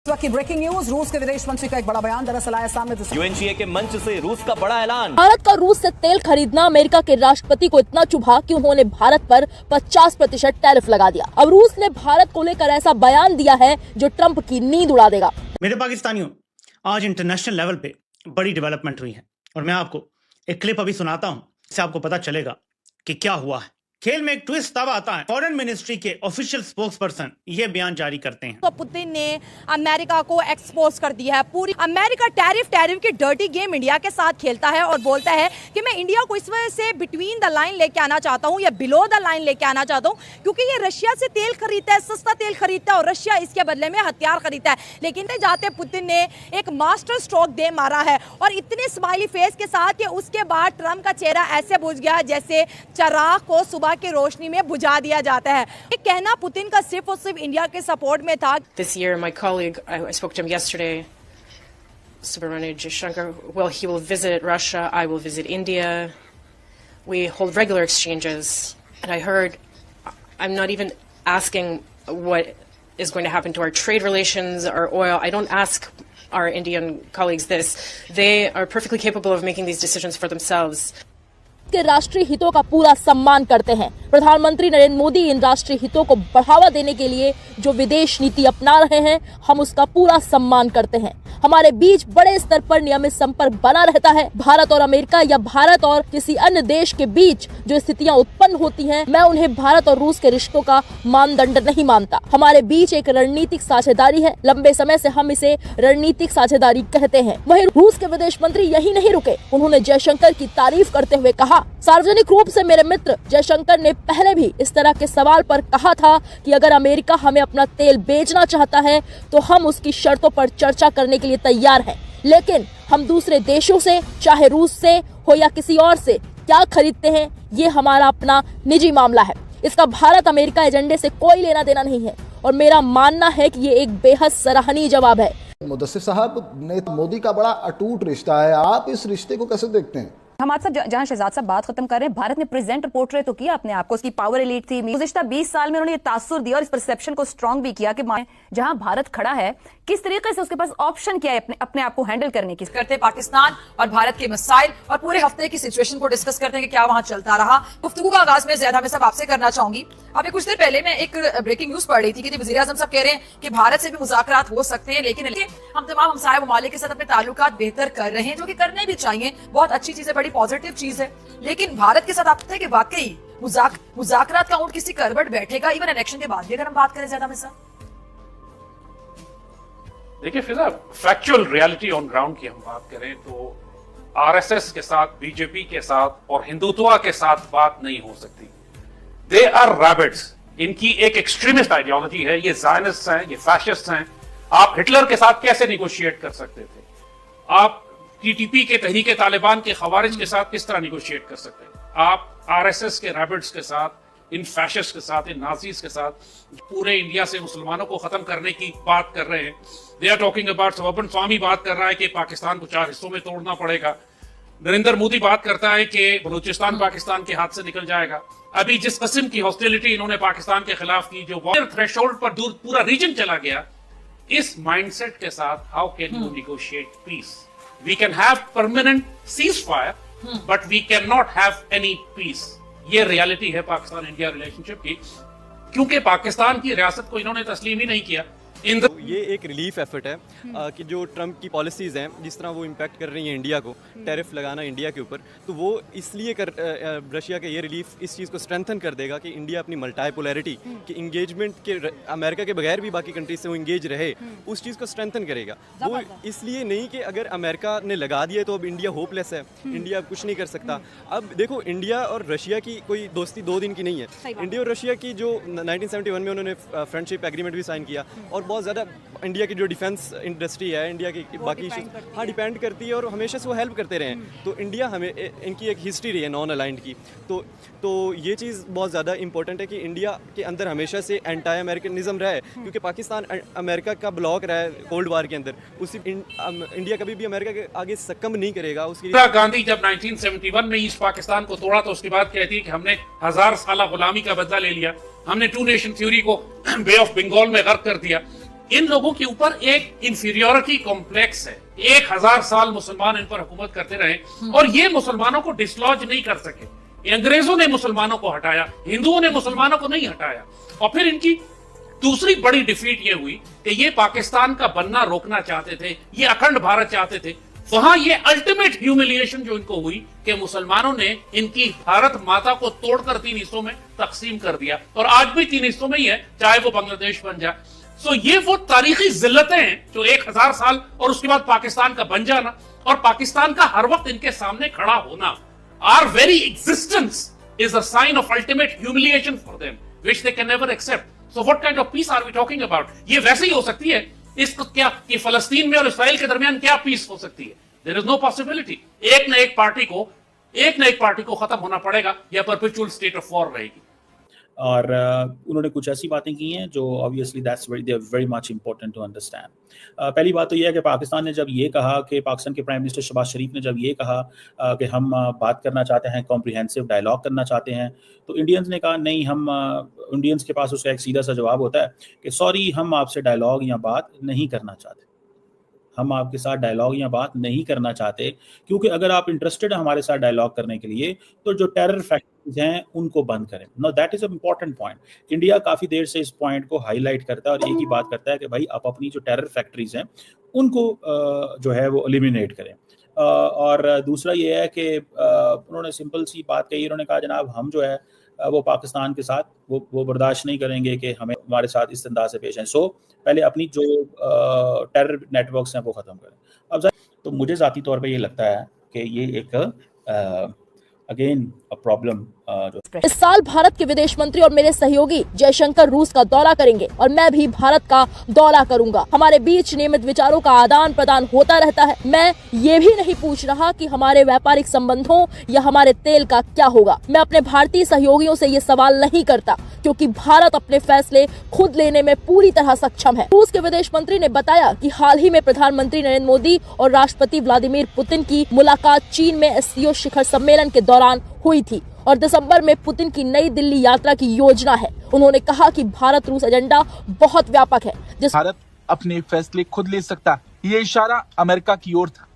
इस वक्त की ब्रेकिंग न्यूज, रूस के विदेश मंत्री का एक बड़ा बयान दरअसल आया सामने। यूएनजीए के मंच से रूस का बड़ा ऐलान। भारत का रूस से तेल खरीदना अमेरिका के राष्ट्रपति को इतना चुभा कि उन्होंने भारत पर 50% टैरिफ लगा दिया। अब रूस ने भारत को लेकर ऐसा बयान दिया है जो ट्रंप की नींद उड़ा देगा। मेरे पाकिस्तानियों, आज इंटरनेशनल लेवल पे बड़ी डेवलपमेंट हुई है और मैं आपको एक क्लिप अभी सुनाता हूँ, इससे आपको पता चलेगा कि क्या हुआ है। खेल में एक ट्विस्ट तब आता है, फॉरेन मिनिस्ट्री के ऑफिशियल स्पोक्सपर्सन ये बयान जारी करते हैं। तो पुतिन ने अमेरिका को एक्सपोज कर दिया है। पूरी अमेरिका टैरिफ की डर्टी गेम इंडिया के साथ खेलता है और बोलता है कि मैं इंडिया को इस वजह से बिटवीन द लाइन लेके आना चाहता हूं या बिलो द लाइन लेके आना चाहता हूं क्योंकि ये रशिया से तेल खरीदता है, सस्ता तेल खरीदता है और रशिया इसके बदले में हथियार खरीदता है। लेकिन जाते पुतिन ने एक मास्टर स्ट्रोक दे मारा है और इतने स्माइली फेस के साथ कि उसके बाद ट्रंप का चेहरा ऐसे बुझ गया जैसे चिराग को सुबह की रोशनी में बुझा दिया जाता है। ये कहना पुतिन का सिर्फ और सिर्फ इंडिया के सपोर्ट में था। This year, my colleague, I spoke to him yesterday, Subramanian Jaishankar, well, he will visit Russia, I will visit India. We hold regular exchanges. And I heard, I'm not even asking what is going to happen to our trade relations, our oil. I don't ask our Indian colleagues this. They are perfectly capable of making these decisions for themselves. के राष्ट्रीय हितों का पूरा सम्मान करते हैं। प्रधानमंत्री नरेंद्र मोदी इन राष्ट्रीय हितों को बढ़ावा देने के लिए जो विदेश नीति अपना रहे हैं, हम उसका पूरा सम्मान करते हैं। हमारे बीच बड़े स्तर पर नियमित संपर्क बना रहता है। भारत और अमेरिका या भारत और किसी अन्य देश के बीच जो स्थितियां उत्पन्न होती हैं, मैं उन्हें भारत और रूस के रिश्तों का मानदंड नहीं मानता। हमारे बीच एक रणनीतिक साझेदारी है, लंबे समय से हम इसे रणनीतिक साझेदारी कहते हैं। वहीं रूस के विदेश मंत्री यही नहीं रुके, उन्होंने जयशंकर की तारीफ करते हुए कहा, सार्वजनिक रूप से मेरे मित्र जयशंकर ने पहले भी इस तरह के सवाल पर कहा था कि अगर अमेरिका हमें अपना तेल बेचना चाहता है तो हम उसकी शर्तों पर चर्चा करने के लिए तैयार हैं, लेकिन हम दूसरे देशों से, चाहे रूस से हो या किसी और से, क्या खरीदते हैं ये हमारा अपना निजी मामला है। इसका भारत अमेरिका एजेंडे से कोई लेना देना नहीं है और मेरा मानना है कि ये एक बेहद सराहनीय जवाब है। मुदस्सिर साहब ने मोदी का बड़ा अटूट रिश्ता है, आप इस रिश्ते को कैसे देखते हैं? हमारे साथ जहां शहजाद साहब बात खत्म कर रहे हैं, भारत ने प्रेजेंट और पोर्ट्रेट तो किया अपने आप को, उसकी पावर एलीट थी। गुज़िश्ता 20 साल में उन्होंने ये तासुर दिया और इस परसेप्शन को स्ट्रांग भी किया कि जहां भारत खड़ा है किस तरीके से उसके पास ऑप्शन क्या है अपने आप को हैंडल करने की। करते पाकिस्तान और भारत के मसाइल और पूरे हफ्ते की सिचुएशन को डिस्कस करते हैं कि क्या वहां चलता रहा। गुफ्तगू का आगाज में ज़्यादा मैं सब आपसे करना चाहूंगी। अभी कुछ देर पहले मैं एक ब्रेकिंग न्यूज पढ़ रही थी कि वज़ीर आज़म साहब कह रहे हैं कि भारत से भी मुज़ाकरात हो सकते हैं, लेकिन हम तमाम हमसाया ममालिक के साथ अपने ताल्लुकात बेहतर कर रहे हैं, जो कि करने भी चाहिए। बहुत अच्छी चीज है, बड़ी पॉजिटिव चीज है। लेकिन भारत के साथ आप कि वाकई मुज़ाकरात का ऊंट किसी करवट बैठेगा इवन इलेक्शन के बाद भी, अगर हम बात करें ज्यादा में सर। देखिए फिजा, फैक्चुअल रियलिटी ऑन ग्राउंड की हम बात करें तो आरएसएस के साथ, बीजेपी के साथ और हिंदुत्व के साथ बात नहीं हो सकती। They are rabbits. इनकी एक एक्सट्रीमिस्ट आइडियोलॉजी है, ये ज़ायनिस्ट हैं, ये फैशिस्ट हैं। आप हिटलर के साथ कैसे निगोशिएट कर सकते थे? आप टीटीपी के, तहरीके तालिबान के खवारिज के साथ किस तरह निगोशिएट कर सकते हैं? आप आरएसएस के रैबिट्स के साथ, इन फैशिस्ट के साथ, इन नाजीज के साथ पूरे इंडिया से मुसलमानों को खत्म करने की बात कर रहे हैं। दे आर टॉकिंग अबाउट स्वपन स्वामी बात कर रहा है कि पाकिस्तान को 4 हिस्सों में तोड़ना पड़ेगा। नरेंद्र मोदी बात करता है कि बलूचिस्तान पाकिस्तान के हाथ से निकल जाएगा। अभी जिस किस्म की हॉस्टिलिटी इन्होंने पाकिस्तान के खिलाफ की, जो वॉर थ्रेशोल्ड पर दूर पूरा रीजन चला गया, इस माइंडसेट के साथ how can you negotiate peace? We can have permanent ceasefire but we can not have any peace. ये रियलिटी है पाकिस्तान इंडिया रिलेशनशिप की, क्योंकि पाकिस्तान की रियासत को इन्होंने तस्लीम ही नहीं किया। ये एक रिलीफ एफर्ट है कि जो ट्रंप की पॉलिसीज़ हैं, जिस तरह वो इम्पैक्ट कर रही हैं इंडिया को, टैरिफ लगाना इंडिया के ऊपर, तो वो इसलिए रशिया के ये रिलीफ इस चीज़ को स्ट्रेंथन कर देगा कि इंडिया अपनी मल्टीपोलैरिटी की इंगेजमेंट के अमेरिका के बगैर भी बाकी कंट्रीज से वो इंगेज रहे, उस चीज़ को स्ट्रेंथन करेगा। वो इसलिए नहीं कि अगर अमेरिका ने लगा दिया तो अब इंडिया होपलेस है, इंडिया अब कुछ नहीं कर सकता। अब देखो, इंडिया और रशिया की कोई दोस्ती 2 दिन की नहीं है। इंडिया और रशिया की जो 1971 में उन्होंने फ्रेंडशिप एग्रीमेंट भी साइन किया, और बहुत ज़्यादा इंडिया की जो डिफेंस इंडस्ट्री है, इंडिया की बाकी इशूज, हाँ, डिपेंड करती है और हमेशा से वो हेल्प करते रहे हैं। तो इंडिया हमें, इनकी एक हिस्ट्री रही है नॉन अलाइंड की, तो ये चीज़ बहुत ज़्यादा इंपॉर्टेंट है कि इंडिया के अंदर हमेशा से एंटी अमेरिकनिज्म रहा है, क्योंकि पाकिस्तान अमेरिका का ब्लॉक रहा है कोल्ड वार के अंदर। उसी इंडिया कभी भी अमेरिका के आगे सक्कम नहीं करेगा। उसकी इंदिरा गांधी जब 1971 में ईस्ट पाकिस्तान को तोड़ा तो उसके बाद कहती है कि हमने 1000 साल गुलामी का बदला ले लिया, हमने 2 नेशन थ्योरी को बे ऑफ बंगाल में गर्क कर दिया। इन लोगों के ऊपर एक इंफीरियोरिटी कॉम्प्लेक्स है। 1000 साल मुसलमान इन पर हुकूमत करते रहे और ये मुसलमानों को डिसलॉज नहीं कर सके। अंग्रेजों ने मुसलमानों को हटाया, हिंदुओं ने मुसलमानों को नहीं हटाया। और फिर इनकी दूसरी बड़ी डिफीट ये हुई कि ये पाकिस्तान का बनना रोकना चाहते थे, ये अखंड भारत चाहते थे। वहां ये अल्टीमेट ह्यूमिलिएशन जो इनको हुई कि मुसलमानों ने इनकी भारत माता को तोड़कर 3 हिस्सों में तकसीम कर दिया और आज भी 3 हिस्सों में ही है, चाहे वो बांग्लादेश बन जाए। सो ये वो तारीखी जिल्लतें हैं जो 1000 साल और उसके बाद पाकिस्तान का बन जाना और पाकिस्तान का हर वक्त इनके सामने खड़ा होना, our very existence is a sign of ultimate humiliation for them which they can never accept. So what kind of peace are we talking about? ये वैसे ही हो सकती है इसको क्या कि फलस्तीन में और इसराइल के दरमियान क्या पीस हो सकती है? There is no possibility. एक न एक पार्टी को खत्म होना पड़ेगा या परपेचुअल स्टेट ऑफ वॉर रहेगी। और उन्होंने कुछ ऐसी बातें की हैं जो obviously that's very much important to understand. पहली बात तो यह है कि पाकिस्तान ने जब ये कहा कि पाकिस्तान के प्राइम मिनिस्टर शहबाज शरीफ ने जब ये कहा कि हम बात करना चाहते हैं, कॉम्प्रिहेंसिव डायलॉग करना चाहते हैं, तो इंडियंस ने कहा नहीं, हम इंडियंस के पास उसका एक सीधा सा जवाब होता है कि सॉरी, हम आपसे डायलॉग या बात नहीं करना चाहते, हम आपके साथ डायलॉग या बात नहीं करना चाहते, क्योंकि अगर आप इंटरेस्टेड हैं हमारे साथ डायलॉग करने के लिए तो जो टेरर फैक्टर्स हैं उनको बंद करें। No, that is a important point. India काफ़ी देर से इस पॉइंट को हाईलाइट करता है और एक ही बात करता है कि भाई आप अपनी जो टेरर फैक्ट्रीज हैं उनको जो है वो एलिमिनेट करें। और दूसरा ये है कि उन्होंने सिंपल सी बात कही, उन्होंने कहा जनाब हम जो है वो पाकिस्तान के साथ वो बर्दाश्त नहीं करेंगे कि हमें हमारे साथ इस अंदाज से पेश हैं। सो पहले अपनी जो टेरर नेटवर्क्स हैं वो ख़त्म करें। अब तो मुझे ज़ाती तौर पे ये लगता है कि ये एक अगेन अ प्रॉब्लम। इस साल भारत के विदेश मंत्री और मेरे सहयोगी जयशंकर रूस का दौरा करेंगे और मैं भी भारत का दौरा करूंगा। हमारे बीच नियमित विचारों का आदान प्रदान होता रहता है। मैं ये भी नहीं पूछ रहा कि हमारे व्यापारिक संबंधों या हमारे तेल का क्या होगा। मैं अपने भारतीय सहयोगियों से ये सवाल नहीं करता क्योंकि भारत अपने फैसले खुद लेने में पूरी तरह सक्षम है। रूस के विदेश मंत्री ने बताया कि हाल ही में प्रधानमंत्री नरेंद्र मोदी और राष्ट्रपति व्लादिमीर पुतिन की मुलाकात चीन में एससीओ शिखर सम्मेलन के दौरान हुई थी और दिसंबर में पुतिन की नई दिल्ली यात्रा की योजना है। उन्होंने कहा कि भारत रूस एजेंडा बहुत व्यापक है, जिस भारत अपने फैसले खुद ले सकता है। ये इशारा अमेरिका की ओर था।